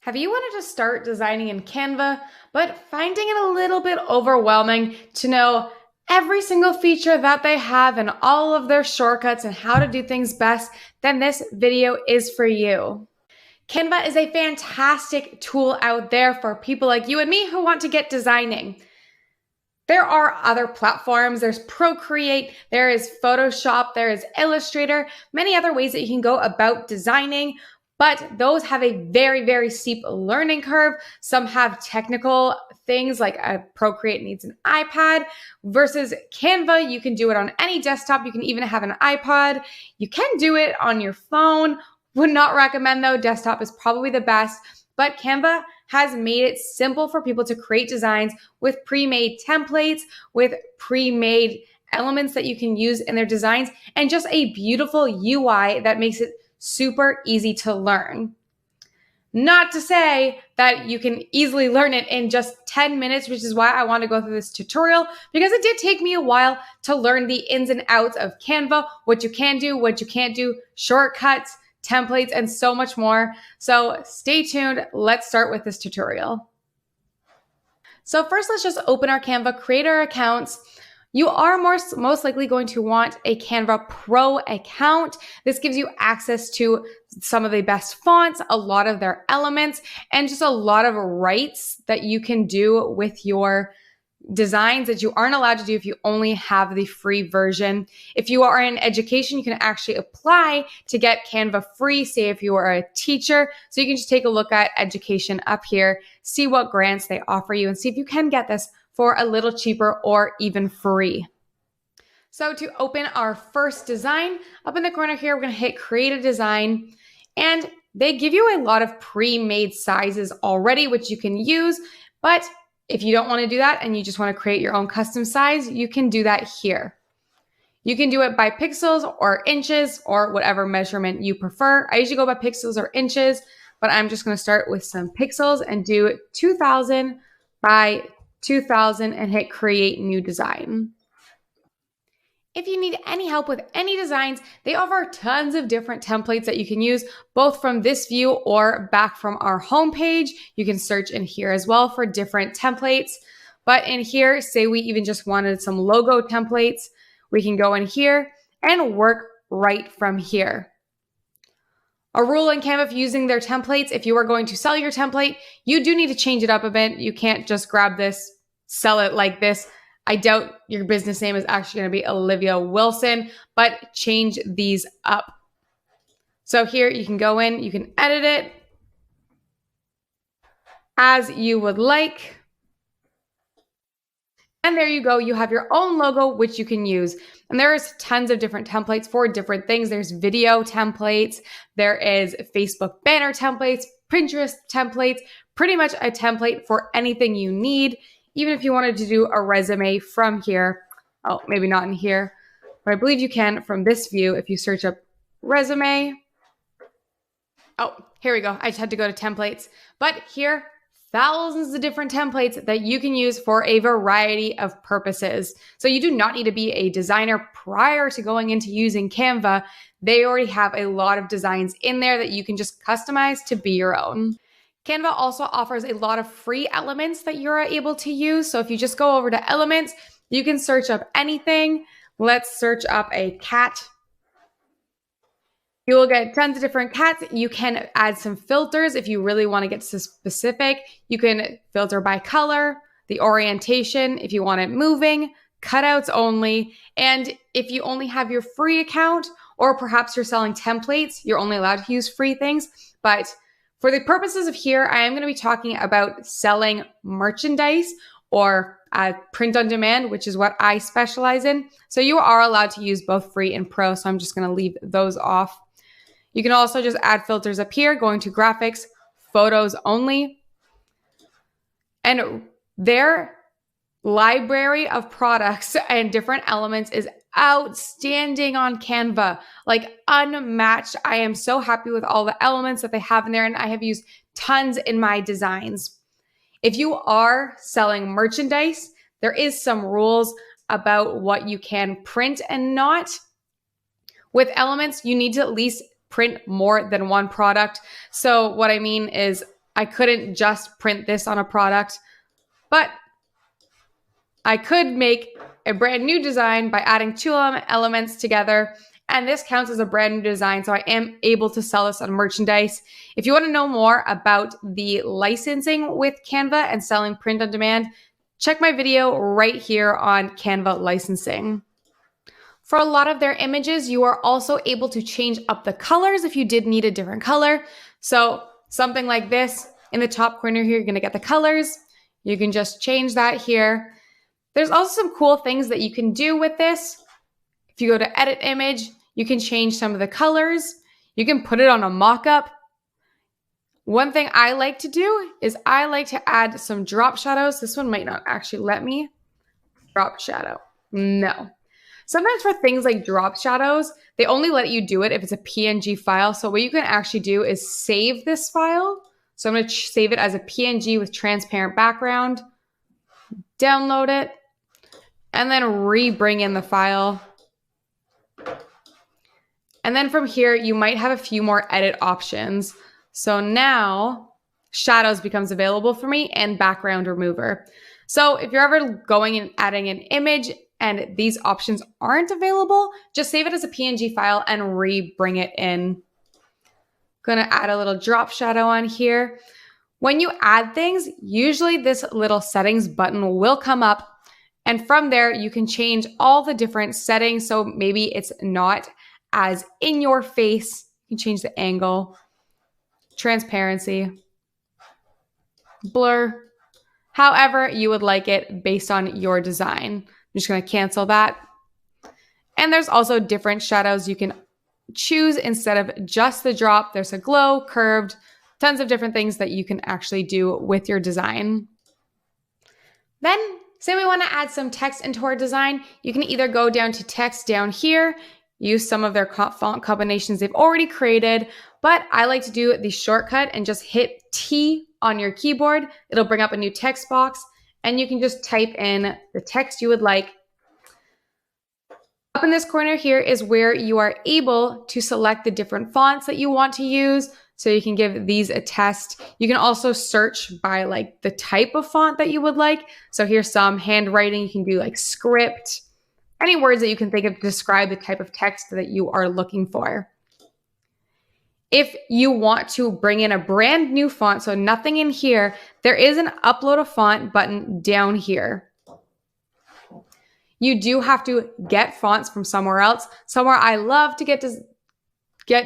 Have you wanted to start designing in Canva, but finding it a little bit overwhelming to know every single feature that they have and all of their shortcuts and how to do things best? Then this video is for you. Canva is a fantastic tool out there for people like you and me who want to get designing. There are other platforms. There's Procreate, there is Photoshop, there is Illustrator, many other ways that you can go about designing, but those have a very, very steep learning curve. Some have technical things like Procreate needs an iPad versus Canva. You can do it on any desktop. You can even have an iPod. You can do it on your phone. Would not recommend though. Desktop is probably the best, but Canva has made it simple for people to create designs with pre-made templates, with pre-made elements that you can use in their designs, and just a beautiful UI that makes it super easy to learn. Not to say that you can easily learn it in just 10 minutes, which is why I want to go through this tutorial, because it did take me a while to learn the ins and outs of Canva, what you can do, what you can't do, shortcuts, templates, and so much more. So stay tuned. Let's start with this tutorial. So first, let's just open our Canva, create our accounts. You are most likely going to want a Canva Pro account. This gives you access to some of the best fonts, a lot of their elements, and just a lot of rights that you can do with your designs that you aren't allowed to do if you only have the free version. If you are in education, you can actually apply to get Canva free, say if you are a teacher. So you can just take a look at education up here, see what grants they offer you, and see if you can get this for a little cheaper or even free. So to open our first design, up in the corner here, we're going to hit create a design, and they give you a lot of pre-made sizes already, which you can use. But if you don't want to do that and you just want to create your own custom size, you can do that here. You can do it by pixels or inches or whatever measurement you prefer. I usually go by pixels or inches, but I'm just going to start with some pixels and do 2000 by 2000 and hit create new design. If you need any help with any designs, they offer tons of different templates that you can use, both from this view or back from our homepage. You can search in here as well for different templates. But in here, say we even just wanted some logo templates, we can go in here and work right from here. A rule in Canva, if using their templates, if you are going to sell your template, you do need to change it up a bit. You can't just grab this, sell it like this. I doubt your business name is actually going to be Olivia Wilson, but change these up. So here you can go in, you can edit it as you would like. And there you go. You have your own logo, which you can use. And there's tons of different templates for different things. There's video templates. There is Facebook banner templates, Pinterest templates, pretty much a template for anything you need. Even if you wanted to do a resume from here, oh, maybe not in here, but I believe you can from this view if you search up resume. Oh, here we go. I just had to go to templates. But here, thousands of different templates that you can use for a variety of purposes. So you do not need to be a designer prior to going into using Canva. They already have a lot of designs in there that you can just customize to be your own. Canva also offers a lot of free elements that you're able to use. So if you just go over to elements, you can search up anything. Let's search up a cat. You will get tons of different cats. You can add some filters if you really want to get specific. You can filter by color, the orientation, if you want it moving, cutouts only. And if you only have your free account, or perhaps you're selling templates, you're only allowed to use free things. But for the purposes of here, I am going to be talking about selling merchandise or print on demand, which is what I specialize in. So you are allowed to use both free and pro. So I'm just going to leave those off. You can also just add filters up here, going to graphics, photos only. And their library of products and different elements is outstanding on Canva, like unmatched. I am so happy with all the elements that they have in there, and I have used tons in my designs. If you are selling merchandise, there is some rules about what you can print and not. With elements, you need to at least print more than one product. So what I mean is I couldn't just print this on a product, but I could make a brand new design by adding two elements together. And this counts as a brand new design, so I am able to sell this on merchandise. If you want to know more about the licensing with Canva and selling print on demand, check my video right here on Canva licensing. For a lot of their images, you are also able to change up the colors if you did need a different color. So something like this, in the top corner here, you're going to get the colors. You can just change that here. There's also some cool things that you can do with this. If you go to edit image, you can change some of the colors. You can put it on a mock-up. One thing I like to do is I like to add some drop shadows. This one might not actually let me. Drop shadow. No. Sometimes for things like drop shadows, they only let you do it if it's a PNG file. So what you can actually do is save this file. So I'm going to save it as a PNG with transparent background. Download it. And then re-bring in the file. And then from here, you might have a few more edit options. So now shadows becomes available for me and background remover. So if you're ever going and adding an image and these options aren't available, just save it as a PNG file and re-bring it in. Gonna add a little drop shadow on here. When you add things, usually this little settings button will come up, and from there you can change all the different settings. So maybe it's not as in your face. You can change the angle, transparency, blur, however you would like it based on your design. I'm just going to cancel that. And there's also different shadows you can choose instead of just the drop. There's a glow, curved, tons of different things that you can actually do with your design. Then say we want to add some text into our design. You can either go down to text down here, use some of their font combinations they've already created, but I like to do the shortcut and just hit T on your keyboard. It'll bring up a new text box and you can just type in the text you would like. Up in this corner here is where you are able to select the different fonts that you want to use. So you can give these a test. You can also search by like the type of font that you would like. So here's some handwriting. You can do like script, any words that you can think of to describe the type of text that you are looking for. If you want to bring in a brand new font, so nothing in here, there is an upload a font button down here. You do have to get fonts from somewhere else. Somewhere I love to get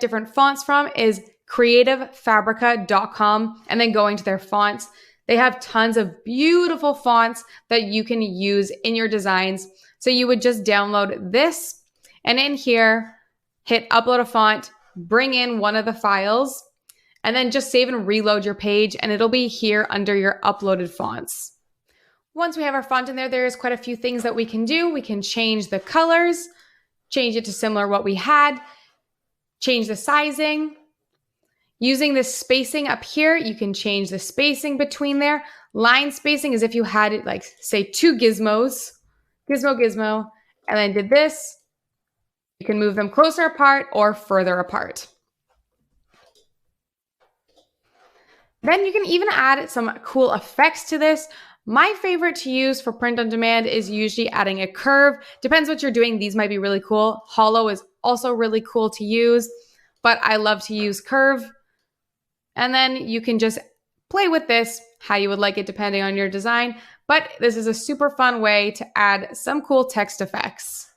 different fonts from is creativefabrica.com, and then going to their fonts. They have tons of beautiful fonts that you can use in your designs. So you would just download this and in here, hit upload a font, bring in one of the files, and then just save and reload your page, and it'll be here under your uploaded fonts. Once we have our font in there, there's quite a few things that we can do. We can change the colors, change it to similar to what we had, change the sizing. Using this spacing up here, you can change the spacing between there. Line spacing is if you had it like, say, two gizmos, gizmo, and then did this. You can move them closer apart or further apart. Then you can even add some cool effects to this. My favorite to use for print on demand is usually adding a curve. Depends what you're doing. These might be really cool. Hollow is also really cool to use, but I love to use curve. And then you can just play with this how you would like it depending on your design. But this is a super fun way to add some cool text effects.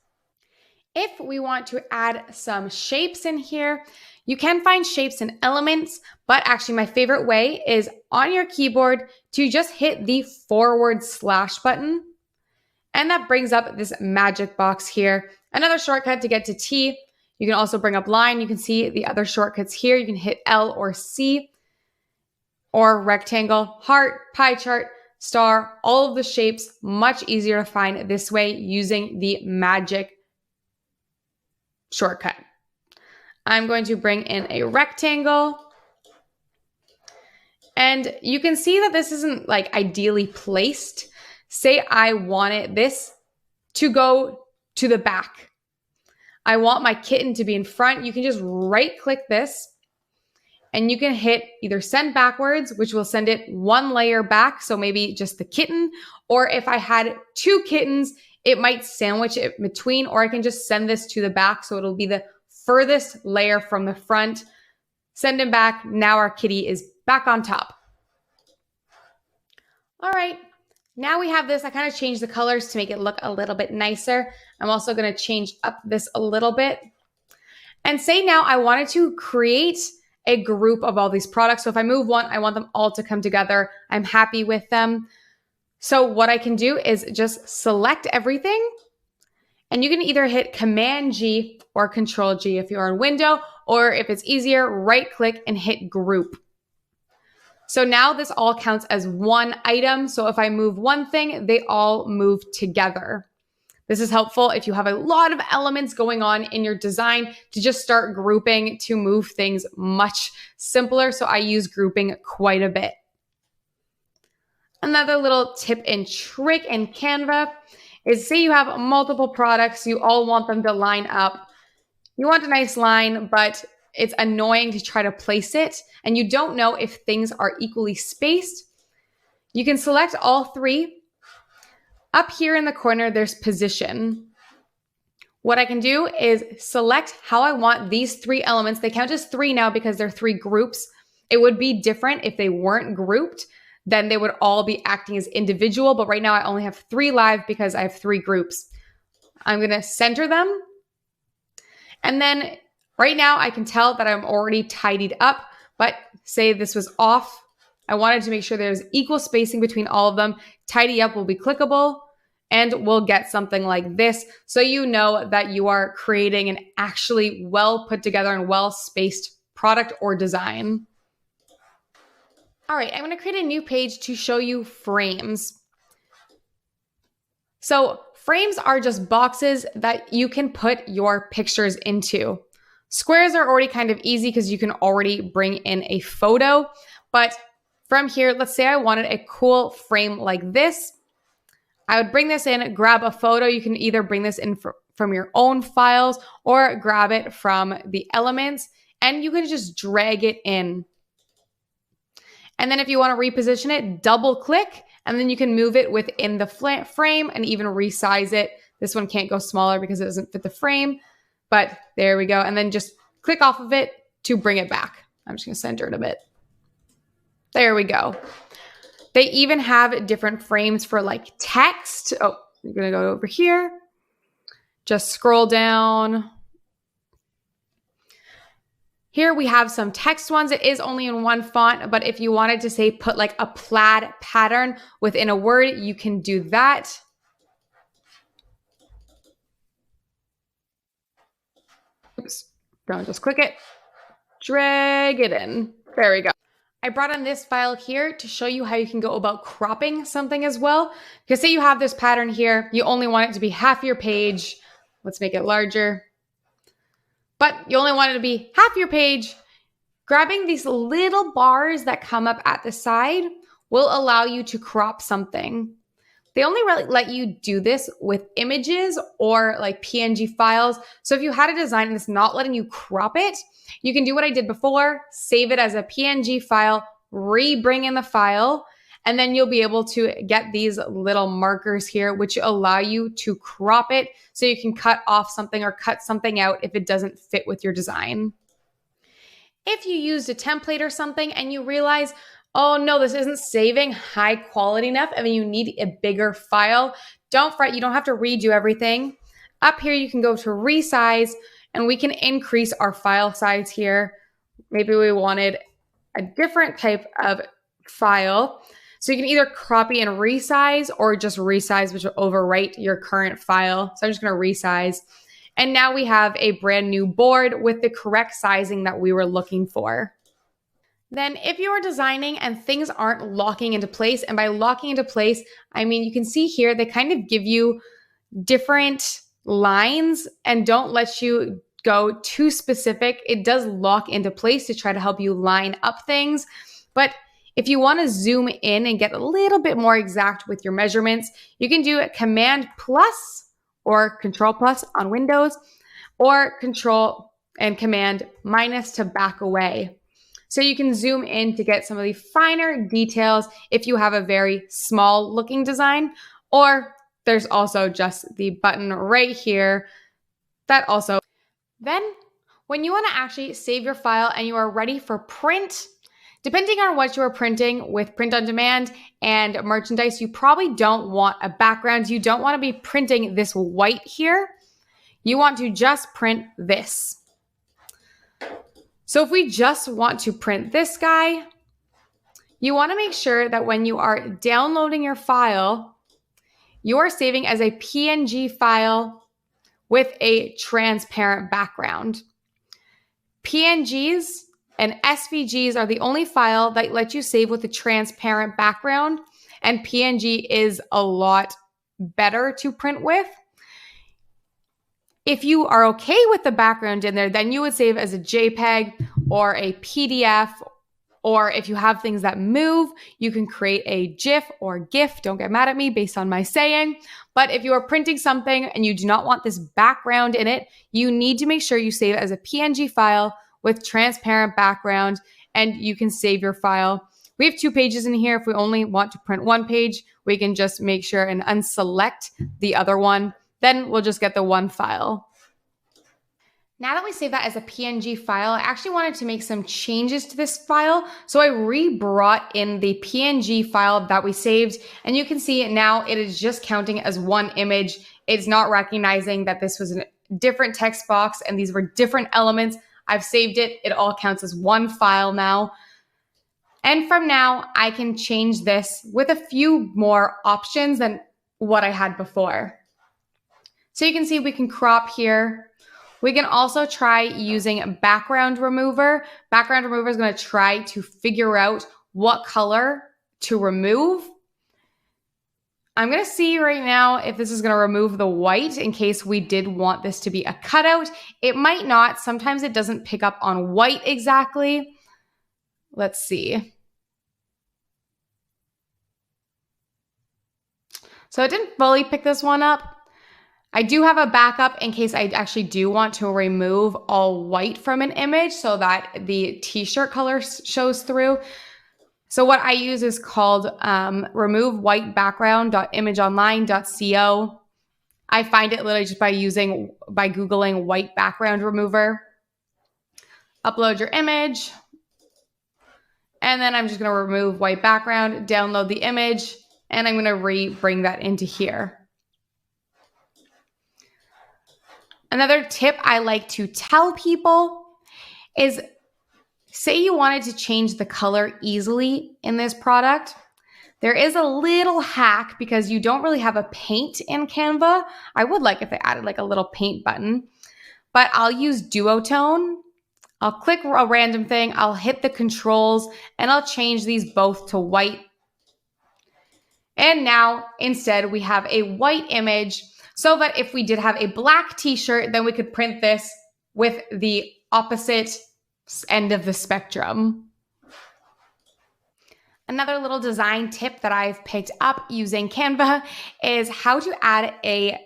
If we want to add some shapes in here, you can find shapes in Elements, but actually my favorite way is on your keyboard to just hit the / button. And that brings up this magic box here. Another shortcut to get to T. You can also bring up line. You can see the other shortcuts here. You can hit L or C or rectangle, heart, pie chart, star, all of the shapes, much easier to find this way using the magic shortcut. I'm going to bring in a rectangle. And you can see that this isn't like ideally placed. Say I wanted this to go to the back. I want my kitten to be in front. You can just right click this and you can hit either send backwards, which will send it one layer back. So maybe just the kitten, or if I had two kittens, it might sandwich it between, or I can just send this to the back. So it'll be the furthest layer from the front. Send him back. Now our kitty is back on top. All right. Now we have this. I kind of changed the colors to make it look a little bit nicer. I'm also going to change up this a little bit. And say now I wanted to create a group of all these products. So if I move one, I want them all to come together. I'm happy with them. So what I can do is just select everything. And you can either hit Command G or Control G if you're on Window, or if it's easier, right click and hit Group. So now this all counts as one item. So if I move one thing, they all move together. This is helpful if you have a lot of elements going on in your design to just start grouping to move things much simpler. So I use grouping quite a bit. Another little tip and trick in Canva is, say you have multiple products, you all want them to line up. You want a nice line, but it's annoying to try to place it, and you don't know if things are equally spaced. You can select all three. Up here in the corner, there's position. What I can do is select how I want these three elements. They count as three now because they're three groups. It would be different if they weren't grouped. Then they would all be acting as individual. But right now I only have three live because I have three groups. I'm going to center them. And then right now I can tell that I'm already tidied up, but say this was off. I wanted to make sure there's equal spacing between all of them. Tidy up will be clickable and we'll get something like this. So you know that you are creating an actually well put together and well spaced product or design. All right, I'm going to create a new page to show you frames. So frames are just boxes that you can put your pictures into. Squares are already kind of easy because you can already bring in a photo. But from here, let's say I wanted a cool frame like this. I would bring this in, grab a photo. You can either bring this in from your own files or grab it from the elements, and you can just drag it in. And then if you want to reposition it, double click, and then you can move it within the frame and even resize it. This one can't go smaller because it doesn't fit the frame, but there we go. And then just click off of it to bring it back. I'm just going to center it a bit. There we go. They even have different frames for like text. Oh, you're going to go over here. Just scroll down. Here we have some text ones. It is only in one font, but if you wanted to say put like a plaid pattern within a word, you can do that. Oops, don't just click it, drag it in. There we go. I brought in this file here to show you how you can go about cropping something as well. Because say you have this pattern here, you only want it to be half your page. Let's make it larger. But you only want it to be half your page. Grabbing these little bars that come up at the side will allow you to crop something. They only really let you do this with images or like PNG files. So if you had a design that's not letting you crop it, you can do what I did before, save it as a PNG file, bring in the file, and then you'll be able to get these little markers here, which allow you to crop it so you can cut off something or cut something out if it doesn't fit with your design. If you used a template or something and you realize, oh no, this isn't saving high quality enough, I mean, you need a bigger file, don't fret, you don't have to redo everything. Up here, you can go to resize and we can increase our file size here. Maybe we wanted a different type of file. So you can either copy and resize or just resize, which will overwrite your current file. So I'm just going to resize. And now we have a brand new board with the correct sizing that we were looking for. Then if you are designing and things aren't locking into place, and by locking into place, I mean, you can see here, they kind of give you different lines and don't let you go too specific. It does lock into place to try to help you line up things. But if you want to zoom in and get a little bit more exact with your measurements, you can do Command plus or Control plus on Windows, or Control and Command minus to back away. So you can zoom in to get some of the finer details if you have a very small looking design, or there's also just the button right here that also. Then when you want to actually save your file and you are ready for print, depending on what you are printing with print on demand and merchandise, you probably don't want a background. You don't want to be printing this white here. You want to just print this. So if we just want to print this guy, you want to make sure that when you are downloading your file, you are saving as a PNG file with a transparent background. PNGs and SVGs are the only file that let you save with a transparent background, and PNG is a lot better to print with. If you are okay with the background in there, then you would save as a JPEG or a PDF, or if you have things that move, you can create a GIF or GIF. Don't get mad at me based on my saying. But if you are printing something and you do not want this background in it, you need to make sure you save it as a PNG file with transparent background, and you can save your file. We have 2 pages in here. If we only want to print 1 page, we can just make sure and unselect the other one. Then we'll just get the 1 file. Now that we save that as a PNG file, I actually wanted to make some changes to this file. So I re-brought in the PNG file that we saved, and you can see now it is just counting as 1 image. It's not recognizing that this was a different text box and these were different elements. I've saved it. It all counts as 1 file now. And from now, I can change this with a few more options than what I had before. So you can see we can crop here. We can also try using background remover. Background remover is going to try to figure out what color to remove. I'm going to see right now if this is going to remove the white in case we did want this to be a cutout. It might not. Sometimes it doesn't pick up on white exactly. Let's see. So it didn't fully pick this one up. I do have a backup in case I actually do want to remove all white from an image so that the t-shirt color shows through. So what I use is called remove white background.imageonline.co. I find it literally just by Googling white background remover. Upload your image. And then I'm just going to remove white background, download the image, and I'm going to bring that into here. Another tip I like to tell people is, say you wanted to change the color easily in this product. There is a little hack because you don't really have a paint in Canva. I would like if they added like a little paint button, but I'll use duotone. I'll click a random thing, I'll hit the controls, and I'll change these both to white. And now instead we have a white image, so that if we did have a black t-shirt, then we could print this with the opposite end of the spectrum. Another little design tip that I've picked up using Canva is how to add a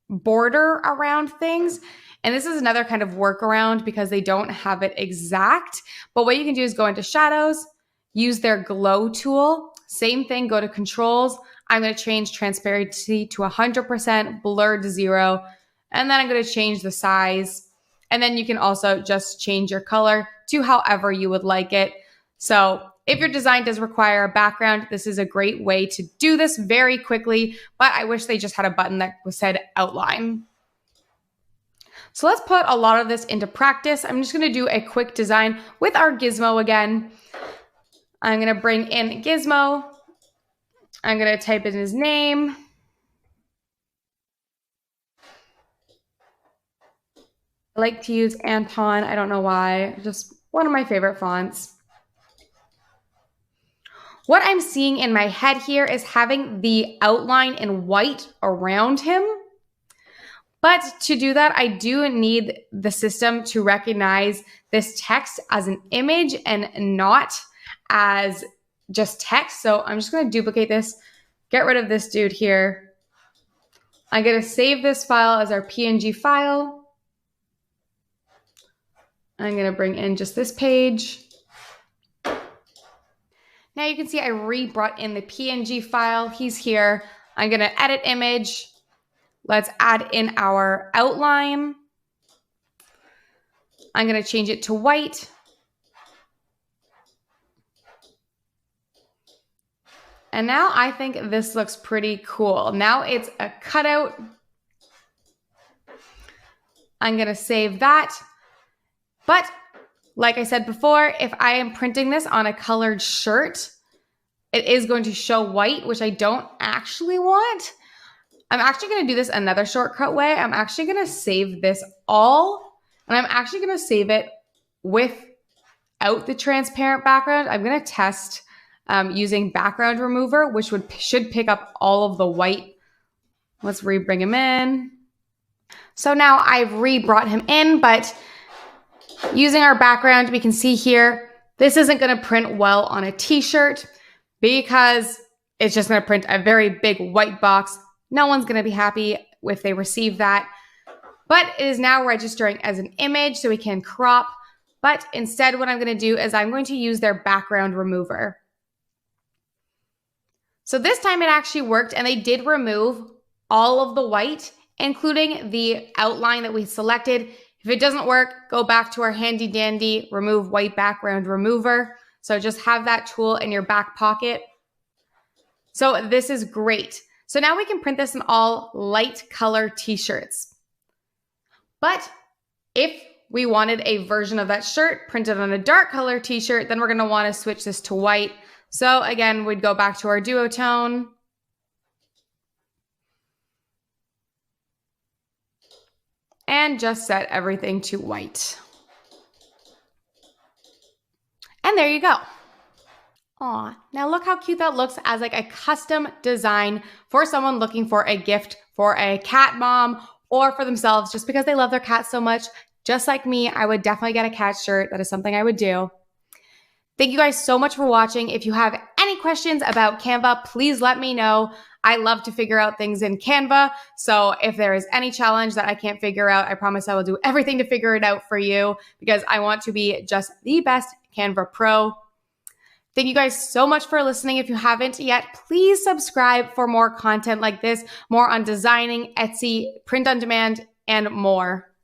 border around things. And this is another kind of workaround because they don't have it exact. But what you can do is go into shadows, use their glow tool. Same thing, go to controls. I'm going to change transparency to 100%, blur to 0, and then I'm going to change the size. And then you can also just change your color to however you would like it. So if your design does require a background, this is a great way to do this very quickly, but I wish they just had a button that said outline. So let's put a lot of this into practice. I'm just going to do a quick design with our gizmo again. I'm going to bring in Gizmo. I'm going to type in his name. I like to use Anton. I don't know why. Just one of my favorite fonts. What I'm seeing in my head here is having the outline in white around him. But to do that, I do need the system to recognize this text as an image and not as just text. So I'm just going to duplicate this, get rid of this dude here. I'm going to save this file as our PNG file. I'm going to bring in just this page. Now you can see I brought in the PNG file. He's here. I'm going to edit image. Let's add in our outline. I'm going to change it to white. And now I think this looks pretty cool. Now it's a cutout. I'm going to save that. But like I said before, if I am printing this on a colored shirt, it is going to show white, which I don't actually want. I'm actually going to do this another shortcut way. I'm actually going to save this all, and I'm actually going to save it without the transparent background. I'm going to test using background remover, which should pick up all of the white. Let's bring him in. So now I've brought him in, but using our background, we can see here, this isn't going to print well on a t-shirt because it's just going to print a very big white box. No one's going to be happy if they receive that. But it is now registering as an image, so we can crop. But instead, what I'm going to do is I'm going to use their background remover. So this time it actually worked, and they did remove all of the white, including the outline that we selected. If it doesn't work, go back to our handy dandy remove white background remover. So just have that tool in your back pocket. So this is great. So now we can print this in all light color t-shirts. But if we wanted a version of that shirt printed on a dark color t-shirt, then we're going to want to switch this to white. So again, we'd go back to our duotone. And just set everything to white. And there you go. Aw, now look how cute that looks as like a custom design for someone looking for a gift for a cat mom or for themselves just because they love their cat so much. Just like me, I would definitely get a cat shirt. That is something I would do. Thank you guys so much for watching. If you have any questions about Canva, please let me know. I love to figure out things in Canva. So if there is any challenge that I can't figure out, I promise I will do everything to figure it out for you because I want to be just the best Canva pro. Thank you guys so much for listening. If you haven't yet, please subscribe for more content like this, more on designing, Etsy, print on demand, and more.